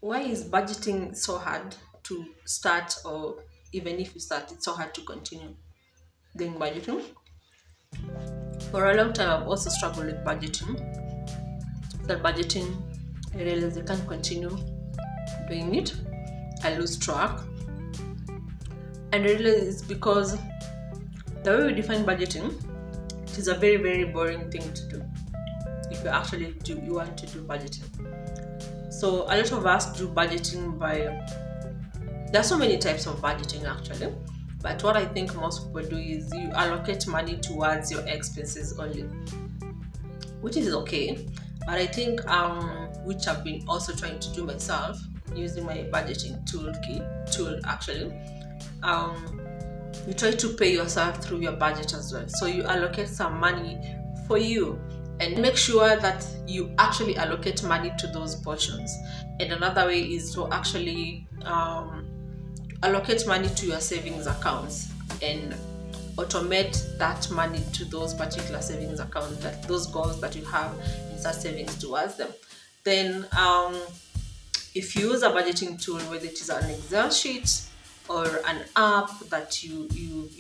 Why is budgeting so hard to start, or even if you start, it's so hard to continue doing budgeting? For a long time, I've also struggled with budgeting. That budgeting, I realize I can't continue doing it. I lose track. And I realize it's because the way we define budgeting, it is a very, very boring thing to do if you want to do budgeting. So a lot of us do budgeting by, there are so many types of budgeting actually, but what I think most people do is you allocate money towards your expenses only, which is okay. But I think which I've been also trying to do myself using my budgeting tool actually. You try to pay yourself through your budget as well. So you allocate some money for you and make sure that you actually allocate money to those portions. And another way is to actually allocate money to your savings accounts and automate that money to those particular savings accounts, that those goals that you have in such savings towards them. Then if you use a budgeting tool, whether it is an Excel sheet or an app that you've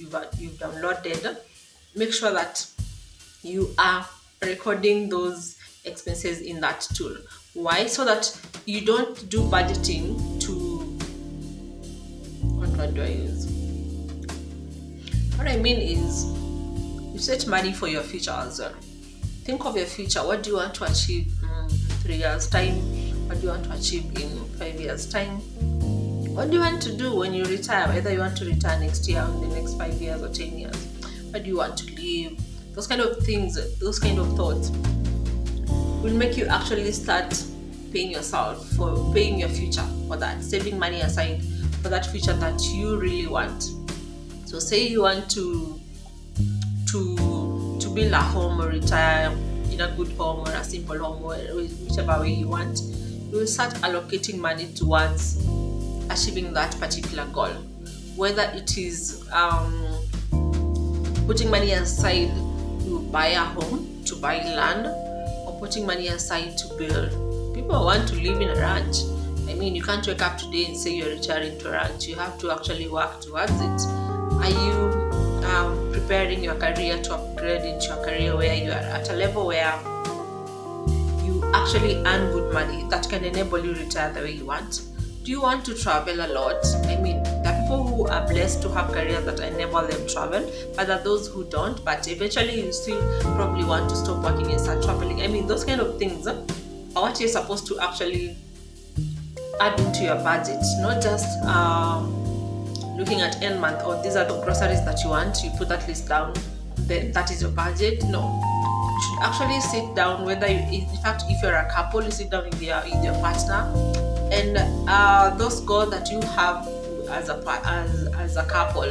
downloaded, make sure that you are recording those expenses in that tool. Why? So that you don't do budgeting to, what word do I use? What I mean is you set money for your future as well. Think of your future. What do you want to achieve in 3 years time? What do you want to achieve in 5 years time? What do you want to do when you retire? Whether you want to retire next year, in the next 5 years or 10 years. What do you want to live? Those kind of things, those kind of thoughts will make you actually start paying yourself for paying your future for that, saving money aside for that future that you really want. So say you want to build a home or retire in a good home or a simple home, or whichever way you want, you will start allocating money towards achieving that particular goal. Whether it is putting money aside to buy a home, to buy land, or putting money aside to build. People want to live in a ranch. I mean, you can't wake up today and say you're retiring to a ranch. You have to actually work towards it. Are you preparing your career to upgrade into a career where you are at a level where you actually earn good money that can enable you to retire the way you want? Do you want to travel a lot? I mean, there are people who are blessed to have careers that enable them travel, but there are those who don't, but eventually you still probably want to stop working and start traveling. I mean, those kind of things are what you're supposed to actually add into your budget, not just looking at end month, or these are the groceries that you want, you put that list down, then that is your budget. No, you should actually sit down, whether you, in fact, if you're a couple, you sit down with your partner, and those goals that you have as a couple,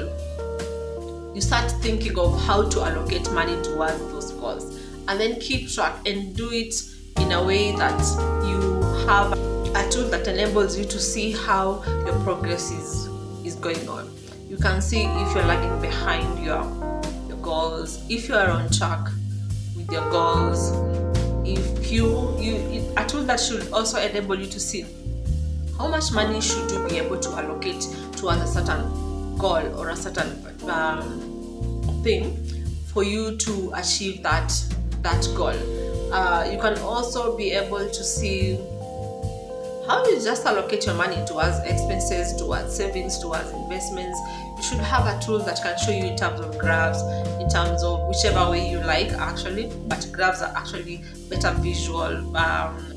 you start thinking of how to allocate money towards those goals, and then keep track and do it in a way that you have a tool that enables you to see how your progress is going on. You can see if you're lagging behind your goals, if you are on track with your goals. If a tool that should also enable you to see how much money should you be able to allocate towards a certain goal or a certain thing for you to achieve that goal. You can also be able to see how you just allocate your money towards expenses, towards savings, towards investments. You should have a tool that can show you in terms of graphs, in terms of whichever way you like actually, but graphs are actually better visual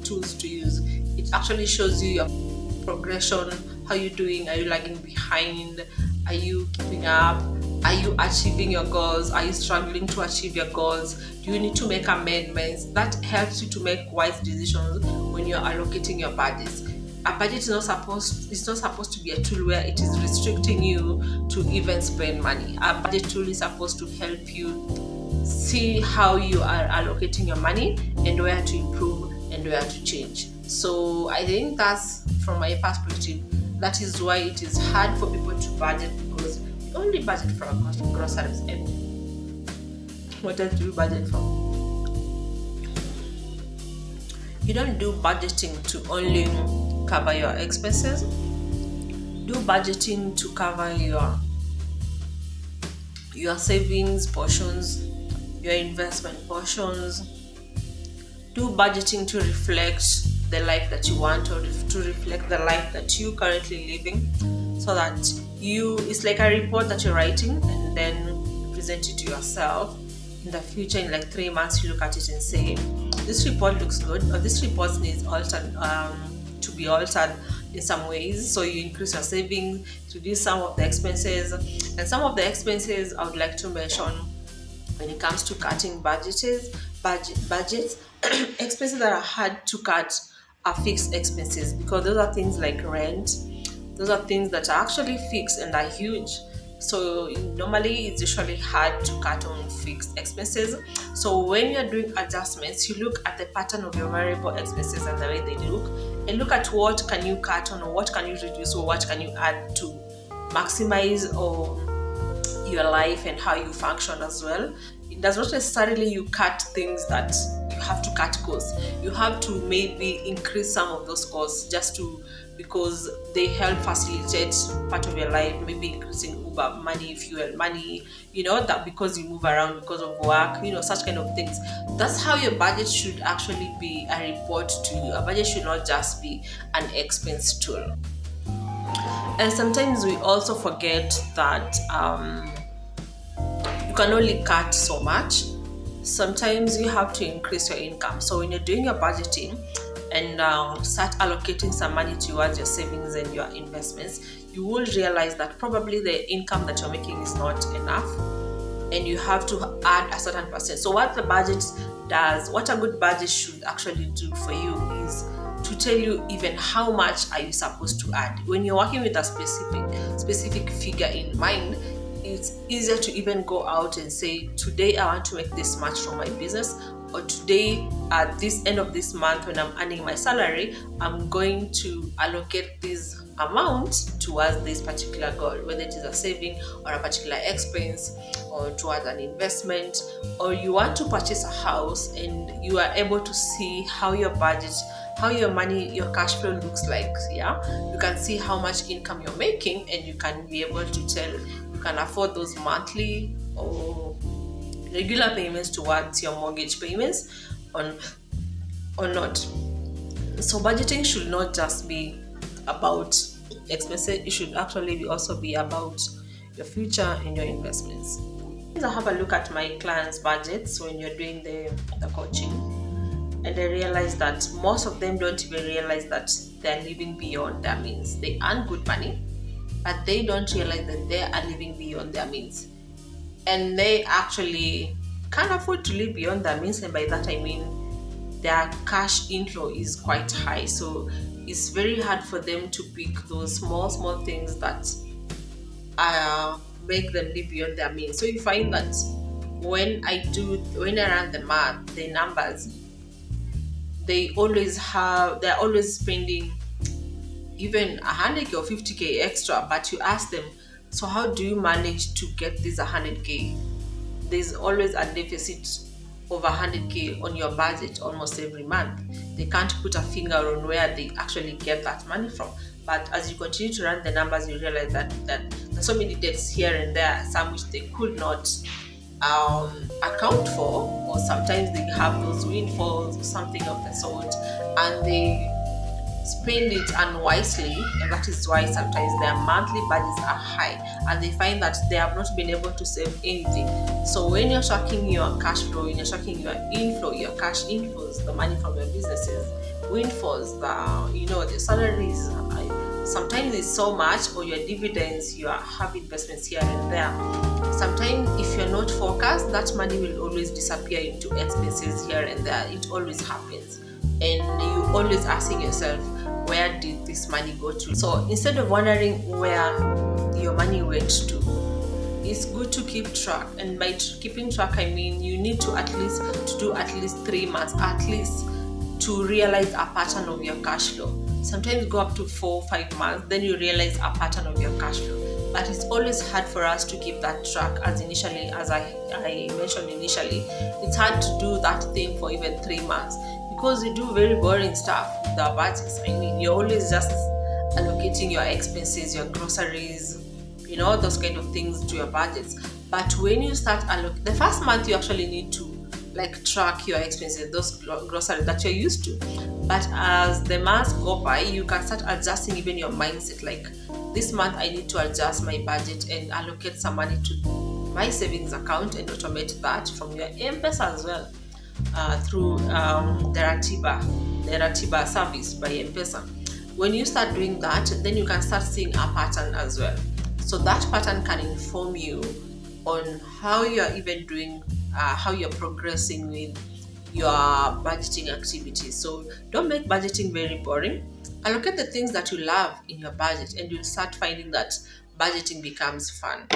tools to use. It actually shows you your progression, how you're doing, are you lagging behind, are you keeping up, are you achieving your goals, are you struggling to achieve your goals, do you need to make amendments? That helps you to make wise decisions when you're allocating your budgets. A budget is not supposed to be a tool where it is restricting you to even spend money. A budget tool is supposed to help you see how you are allocating your money and where to improve and where to change. So I think that's, from my perspective, that is why it is hard for people to budget, because we only budget for groceries. And what else do we budget for? You don't do budgeting to only cover your expenses. Do budgeting to cover your savings portions, your investment portions. Do budgeting to reflect the life that you want, or to reflect the life that you currently living, so that it's like a report that you're writing and then present it to yourself in the future. In like 3 months, you look at it and say, this report looks good, or this report needs altered, to be altered in some ways. So you increase your savings, reduce some of the expenses. And some of the expenses I would like to mention when it comes to cutting budgets expenses that are hard to cut are fixed expenses, because those are things like rent. Those are things that are actually fixed and are huge. So normally it's usually hard to cut on fixed expenses. So when you're doing adjustments, you look at the pattern of your variable expenses and the way they look, and look at what can you cut on, or what can you reduce, or what can you add to maximize your life and how you function as well. It does not necessarily you cut things that you have to cut costs. You have to maybe increase some of those costs because they help facilitate part of your life, maybe increasing Uber money, fuel money, that because you move around because of work, such kind of things. That's how your budget should actually be a report to you. A budget should not just be an expense tool. And sometimes we also forget that you can only cut so much. Sometimes you have to increase your income. So when you're doing your budgeting and start allocating some money towards your savings and your investments, you will realize that probably the income that you're making is not enough, and you have to add a certain percent. So what the budget does, what a good budget should actually do for you, is to tell you even how much are you supposed to add. When you're working with a specific figure in mind, it's easier to even go out and say, today I want to make this much from my business, or today at this end of this month when I'm earning my salary, I'm going to allocate this amount towards this particular goal, whether it is a saving or a particular expense or towards an investment. Or you want to purchase a house and you are able to see how your budget, how your money, your cash flow looks like. You can see how much income you're making, and you can be able to tell you can afford those monthly or regular payments towards your mortgage payments or not. So budgeting should not just be about expenses, it should actually also be about your future and your investments. I have a look at my clients' budgets when you're doing the coaching, and I realized that most of them don't even realize that they're living beyond their means. They earn good money, but they don't realize that they are living beyond their means. And they actually can't afford to live beyond their means, and by that I mean their cash inflow is quite high. So it's very hard for them to pick those small things that make them live beyond their means. So you find that when I run the math, the numbers, they're always spending even 100k or 50k extra, but you ask them, so how do you manage to get this 100k? There's always a deficit over 100k on your budget almost every month. They can't put a finger on where they actually get that money from. But as you continue to run the numbers, you realize that there's so many debts here and there, some which they could not account for, or sometimes they have those windfalls or something of the sort, and they spend it unwisely, and that is why sometimes their monthly budgets are high, and they find that they have not been able to save anything. So when you're tracking your cash flow, when you're tracking your inflow, your cash inflows, the money from your businesses, windfalls, the salaries, sometimes it's so much, or your dividends, you have investments here and there. Sometimes if you're not focused, that money will always disappear into expenses here and there. It always happens, and you always asking yourself, where did this money go to? So instead of wondering where your money went to, it's good to keep track. And by keeping track, I mean you need to do at least 3 months at least to realize a pattern of your cash flow. Sometimes go up to 4 or 5 months, then you realize a pattern of your cash flow. But it's always hard for us to keep that track, as I mentioned initially, it's hard to do that thing for even 3 months, because we do very boring stuff with our budgets. I mean, you're always just allocating your expenses, your groceries, all those kind of things to your budgets. But when you start the first month, you actually need to like track your expenses, those groceries that you're used to. But as the months go by, you can start adjusting even your mindset. Like this month, I need to adjust my budget and allocate some money to my savings account and automate that from your M-Pesa as well, through the Ratiba service by M-Pesa. When you start doing that, then you can start seeing a pattern as well. So that pattern can inform you on how you're even doing, how you're progressing with your budgeting activities. So don't make budgeting very boring. Allocate the things that you love in your budget, and you'll start finding that budgeting becomes fun.